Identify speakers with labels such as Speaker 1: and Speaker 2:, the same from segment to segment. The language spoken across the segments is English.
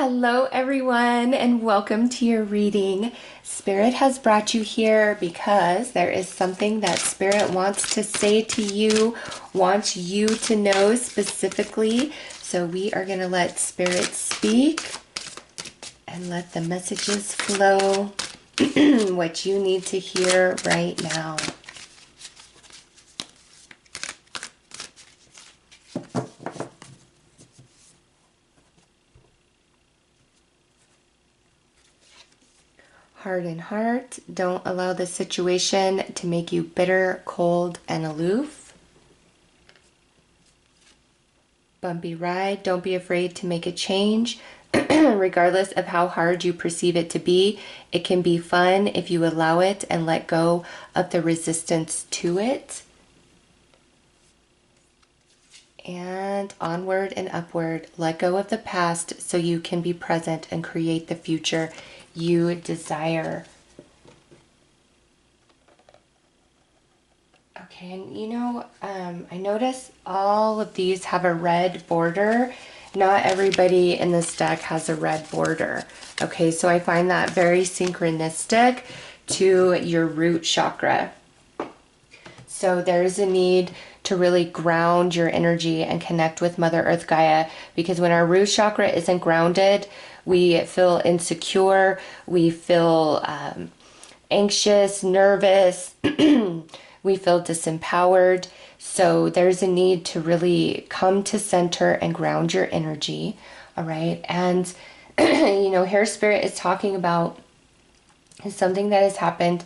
Speaker 1: Hello, everyone, and welcome to your reading. Spirit has brought you here because there is something that Spirit wants to say to you, wants you to know specifically. So we are going to let Spirit speak and let the messages flow, what you need to hear right now. Heart and heart, don't allow the situation to make you bitter, cold, and aloof. Bumpy ride, don't be afraid to make a change. Regardless of how hard you perceive it to be, it can be fun if you allow it and let go of the resistance to it. And onward and upward, let go of the past so you can be present and create the future you desire. Okay, and I notice all of these have a red border. Not everybody in this deck has a red border. Okay, so I find that very synchronistic to your root chakra. So there's a need to really ground your energy and connect with Mother Earth Gaia, because when our root chakra isn't grounded, we feel insecure, we feel anxious, nervous, we feel disempowered. So there's a need to really come to center and ground your energy. All right. And, here Spirit is talking about something that has happened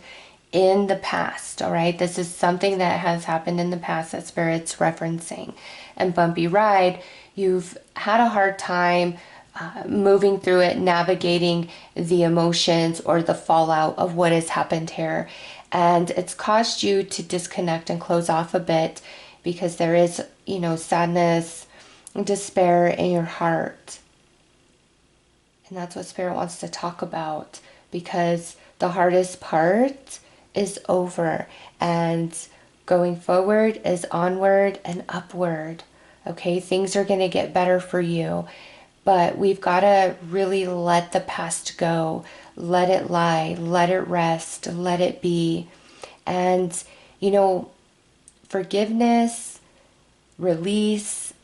Speaker 1: in the past. All right. This is something that has happened in the past that Spirit's referencing. And bumpy ride, you've had a hard time moving through it, navigating the emotions or the fallout of what has happened here. And it's caused you to disconnect and close off a bit because there is, sadness and despair in your heart. And that's what Spirit wants to talk about, because the hardest part is over and going forward is onward and upward. Okay, things are going to get better for you. But we've got to really let the past go, let it lie, let it rest, let it be. And, forgiveness, release,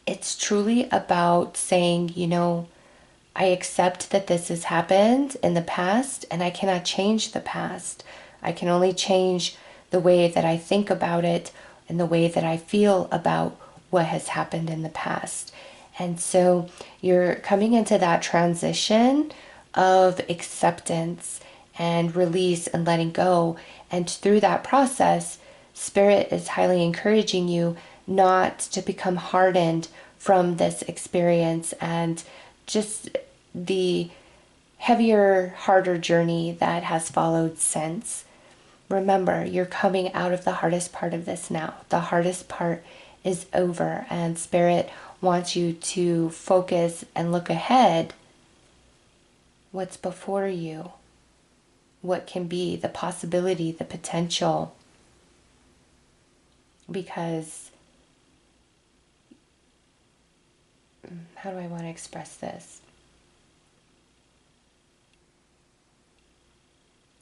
Speaker 1: it's truly about saying, I accept that this has happened in the past and I cannot change the past. I can only change the way that I think about it and the way that I feel about what has happened in the past. And so you're coming into that transition of acceptance and release and letting go. And through that process, Spirit is highly encouraging you not to become hardened from this experience and just the heavier, harder journey that has followed since. Remember, you're coming out of the hardest part of this now. The hardest part is over, and Spirit wants you to focus and look ahead. What's before you? What can be, the possibility, the potential. Because, how do I want to express this?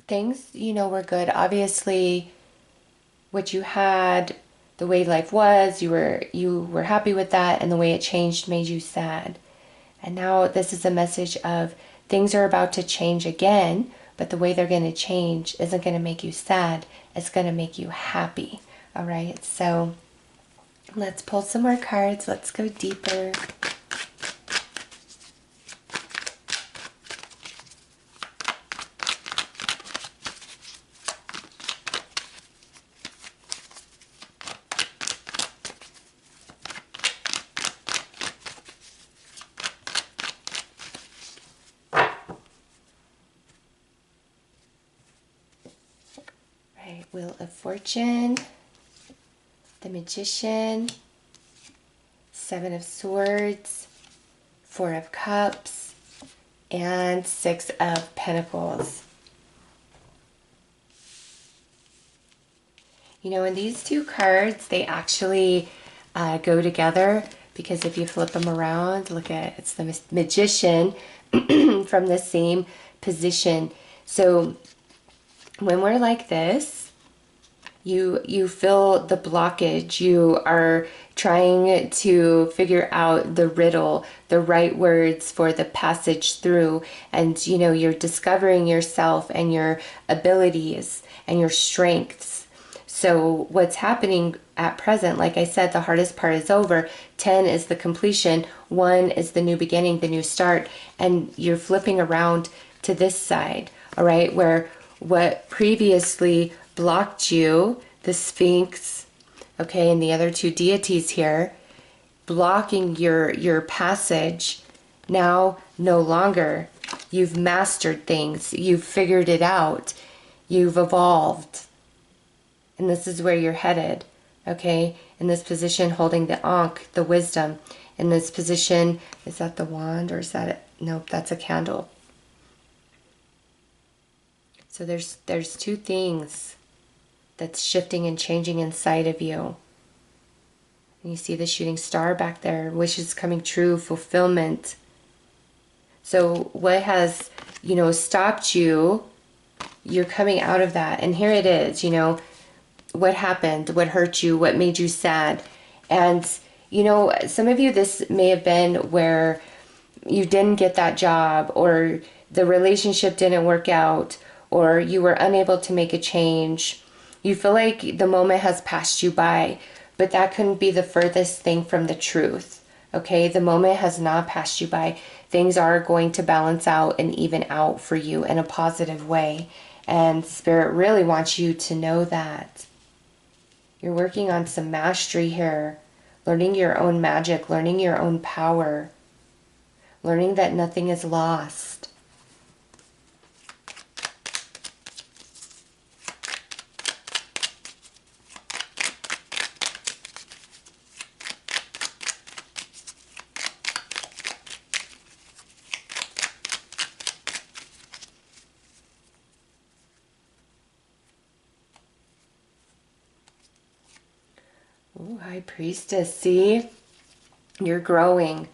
Speaker 1: Things, were good. Obviously, what you had, the way life was, you were happy with that, and the way it changed made you sad. And now this is a message of things are about to change again, but the way they're going to change isn't going to make you sad. It's going to make you happy. All right. So let's pull some more cards. Let's go deeper. Wheel of Fortune, the Magician, Seven of Swords, Four of Cups, and Six of Pentacles. And these two cards, they actually go together because if you flip them around, look at, it's the Magician from the same position. So when we're like this, you feel the blockage. You are trying to figure out the riddle, the right words for the passage through, and you know, you're discovering yourself and your abilities and your strengths. So what's happening at present, like I said, the hardest part is over. 10 is the completion. 1 is the new beginning, the new start. And you're flipping around to this side, all right, where what previously blocked you, the Sphinx, okay, and the other two deities here, blocking your passage, now no longer. You've mastered things. You've figured it out. You've evolved. And this is where you're headed, okay? In this position, holding the Ankh, the wisdom. In this position, is that the wand or is that it? Nope, that's a candle. So there's two things that's shifting and changing inside of you. And you see the shooting star back there, wishes coming true, fulfillment. So what has, you know, stopped you, you're coming out of that. And here it is, you know, what happened, what hurt you, what made you sad. And, you know, some of you, this may have been where you didn't get that job, or the relationship didn't work out, or you were unable to make a change. You feel like the moment has passed you by, but that couldn't be the furthest thing from the truth. Okay, the moment has not passed you by. Things are going to balance out and even out for you in a positive way. And Spirit really wants you to know that. You're working on some mastery here, learning your own magic, learning your own power, learning that nothing is lost. Ooh, High Priestess, see? You're growing.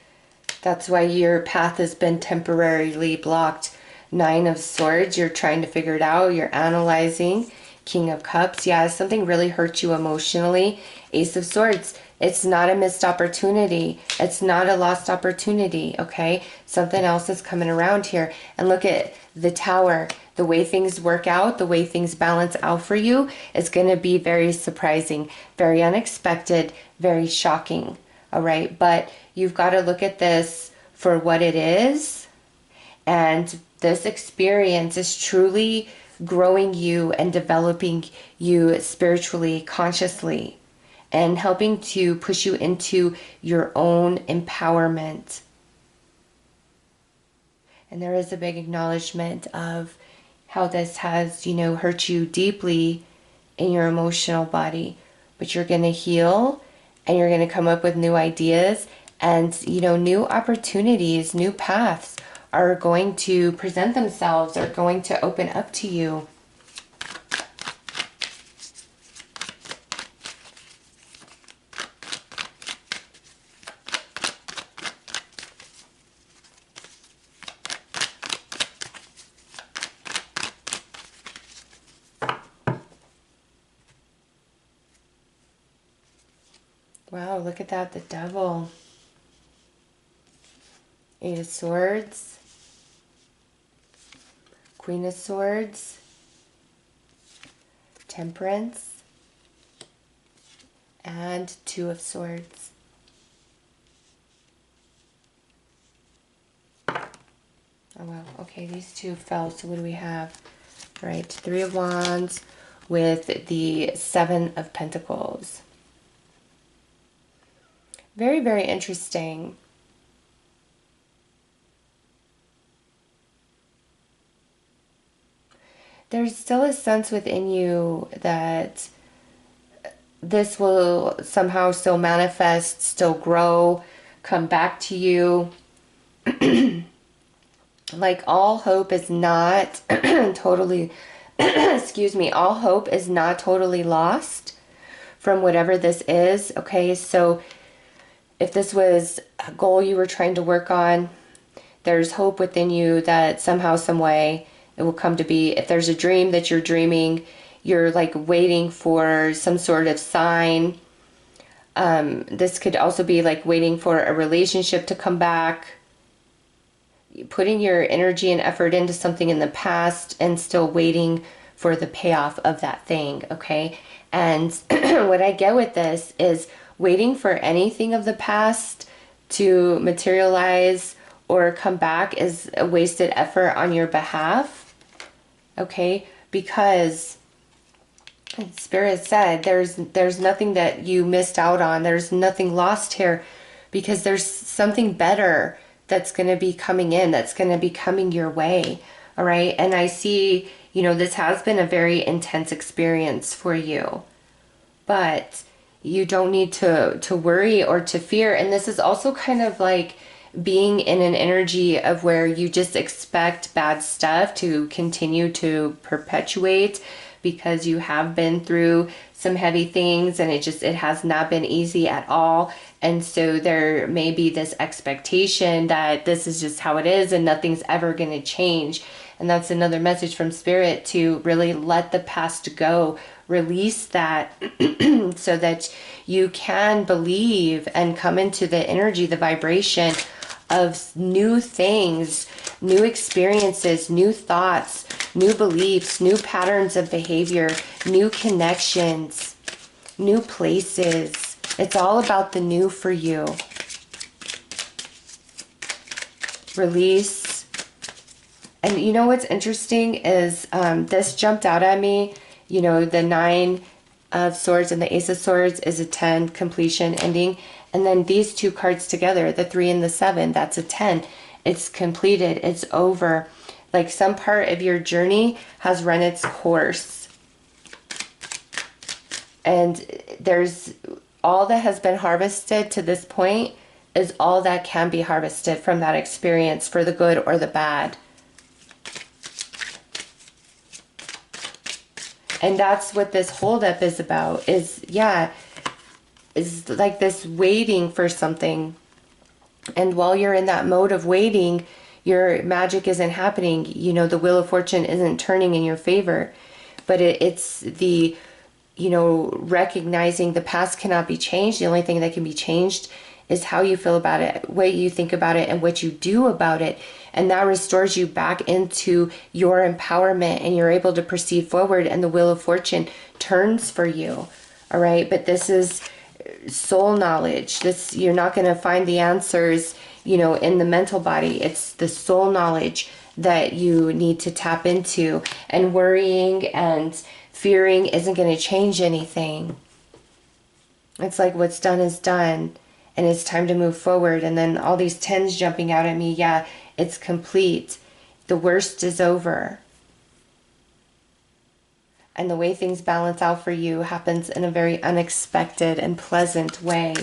Speaker 1: That's why your path has been temporarily blocked. 9 of Swords, you're trying to figure it out. You're analyzing. King of Cups, yeah, something really hurt you emotionally. Ace of Swords, it's not a missed opportunity. It's not a lost opportunity, okay? Something else is coming around here. And look at the Tower. The way things work out, the way things balance out for you is going to be very surprising, very unexpected, very shocking, all right? But you've got to look at this for what it is. And this experience is truly growing you and developing you spiritually, consciously, and helping to push you into your own empowerment. And there is a big acknowledgement of how this has, you know, hurt you deeply in your emotional body. But you're going to heal, and you're going to come up with new ideas, and, you know, new opportunities, new paths are going to present themselves, are going to open up to you. Wow, look at that, the Devil. 8 of Swords. Queen of Swords. Temperance. And 2 of Swords. Oh wow, okay, these two fell, so what do we have? Right, 3 of Wands with the 7 of Pentacles. Very, very interesting. There's still a sense within you that this will somehow still manifest, still grow, come back to you. Like all hope is not totally, excuse me, all hope is not totally lost from whatever this is, okay? So if this was a goal you were trying to work on, there's hope within you that somehow, some way it will come to be. If there's a dream that you're dreaming, you're like waiting for some sort of sign. This could also be like waiting for a relationship to come back, putting your energy and effort into something in the past and still waiting for the payoff of that thing, okay? And what I get with this is waiting for anything of the past to materialize or come back is a wasted effort on your behalf, okay? Because Spirit said there's nothing that you missed out on. There's nothing lost here, because there's something better that's going to be coming in, that's going to be coming your way. All right. And I see, you know, this has been a very intense experience for you, but you don't need to worry or to fear. And this is also kind of like being in an energy of where you just expect bad stuff to continue to perpetuate, because you have been through some heavy things and it has not been easy at all. And so there may be this expectation that this is just how it is and nothing's ever going to change. And that's another message from Spirit, to really let the past go, release that so that you can believe and come into the energy, the vibration of new things, new experiences, new thoughts, new beliefs, new patterns of behavior, new connections, new places. It's all about the new for you. Release. And you know what's interesting is this jumped out at me. You know, the 9 of Swords and the Ace of Swords is a 10, completion, ending. And then these two cards together, the 3 and the 7, that's a 10. It's completed. It's over. Like some part of your journey has run its course. And there's all that has been harvested to this point is all that can be harvested from that experience, for the good or the bad. And that's what this holdup is about, is like this waiting for something. And while you're in that mode of waiting, your magic isn't happening. You know, the Wheel of Fortune isn't turning in your favor. But it's the, you know, recognizing the past cannot be changed. The only thing that can be changed is how you feel about it, what you think about it, and what you do about it. And that restores you back into your empowerment, and you're able to proceed forward, and the Wheel of Fortune turns for you. All right. But this is soul knowledge. This, you're not going to find the answers, you know, in the mental body. It's the soul knowledge that you need to tap into, and worrying and fearing isn't going to change anything. It's like what's done is done, and it's time to move forward. And then all these 10s jumping out at me. Yeah, it's complete. The worst is over. And the way things balance out for you happens in a very unexpected and pleasant way.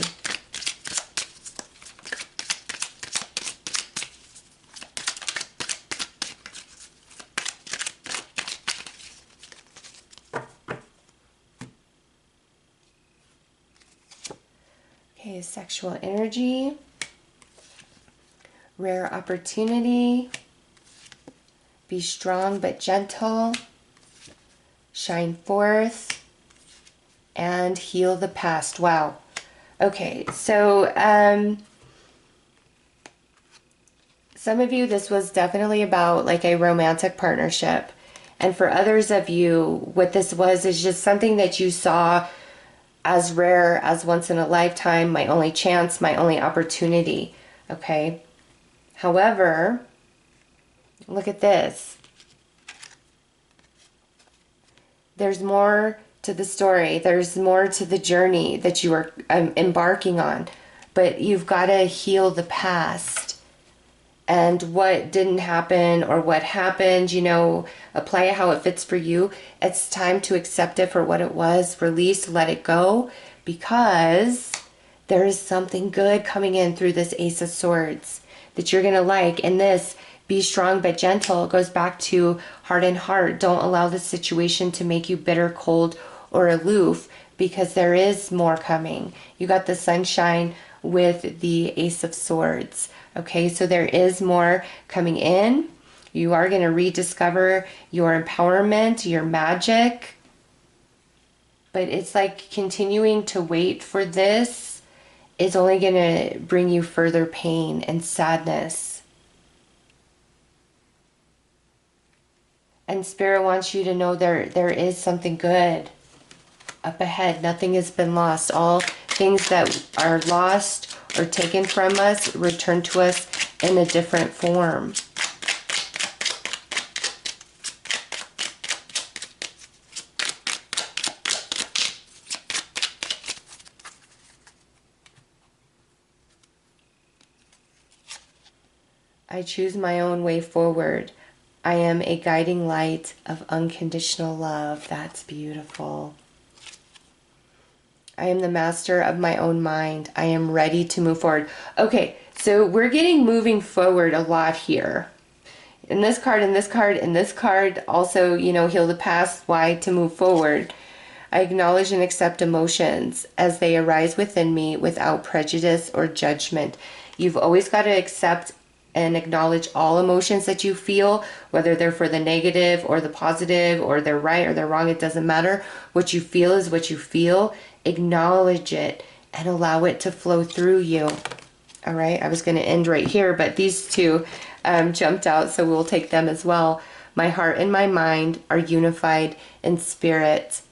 Speaker 1: Okay, sexual energy, rare opportunity, be strong but gentle, shine forth, and heal the past. Wow. Okay, so some of you, this was definitely about like a romantic partnership. And for others of you, what this was is just something that you saw as rare, as once in a lifetime, my only chance, my only opportunity. Okay. However, look at this. There's more to the story. There's more to the journey that you are embarking on. But you've got to heal the past. And what didn't happen or what happened, you know, apply it how it fits for you. It's time to accept it for what it was, release, let it go, because there is something good coming in through this Ace of Swords that you're going to like. And this, be strong but gentle, goes back to heart and heart. Don't allow the situation to make you bitter, cold, or aloof, because there is more coming. You got the sunshine with the Ace of Swords. Okay, so there is more coming in. You are going to rediscover your empowerment, your magic. But it's like continuing to wait for this is only going to bring you further pain and sadness. And Spirit wants you to know there is something good up ahead. Nothing has been lost. All things that are lost or taken from us return to us in a different form. I choose my own way forward. I am a guiding light of unconditional love. That's beautiful. I am the master of my own mind. I am ready to move forward. Okay, so we're getting moving forward a lot here. In this card, in this card, in this card, also, you know, heal the past. Why? To move forward. I acknowledge and accept emotions as they arise within me without prejudice or judgment. You've always got to accept and acknowledge all emotions that you feel, whether they're for the negative or the positive, or they're right or they're wrong. It doesn't matter. What you feel is what you feel. Acknowledge it and allow it to flow through you. All right, I was going to end right here, but these two jumped out, so we'll take them as well. My heart and my mind are unified in spirit.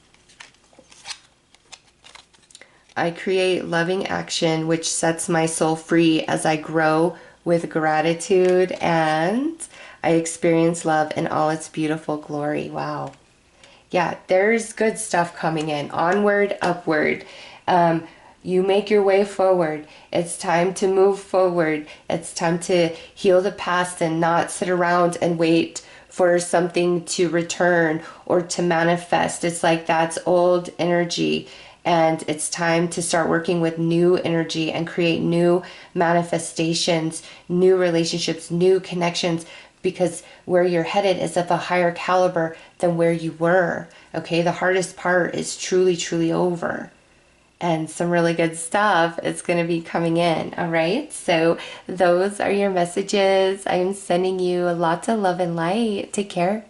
Speaker 1: I create loving action which sets my soul free as I grow with gratitude, and I experience love in all its beautiful glory. Wow. Yeah, there's good stuff coming in. Onward, upward. You make your way forward. It's time to move forward. It's time to heal the past and not sit around and wait for something to return or to manifest. It's like that's old energy. And it's time to start working with new energy and create new manifestations, new relationships, new connections, because where you're headed is of a higher caliber than where you were. Okay, the hardest part is truly, truly over. And some really good stuff is going to be coming in. All right, so those are your messages. I am sending you lots of love and light. Take care.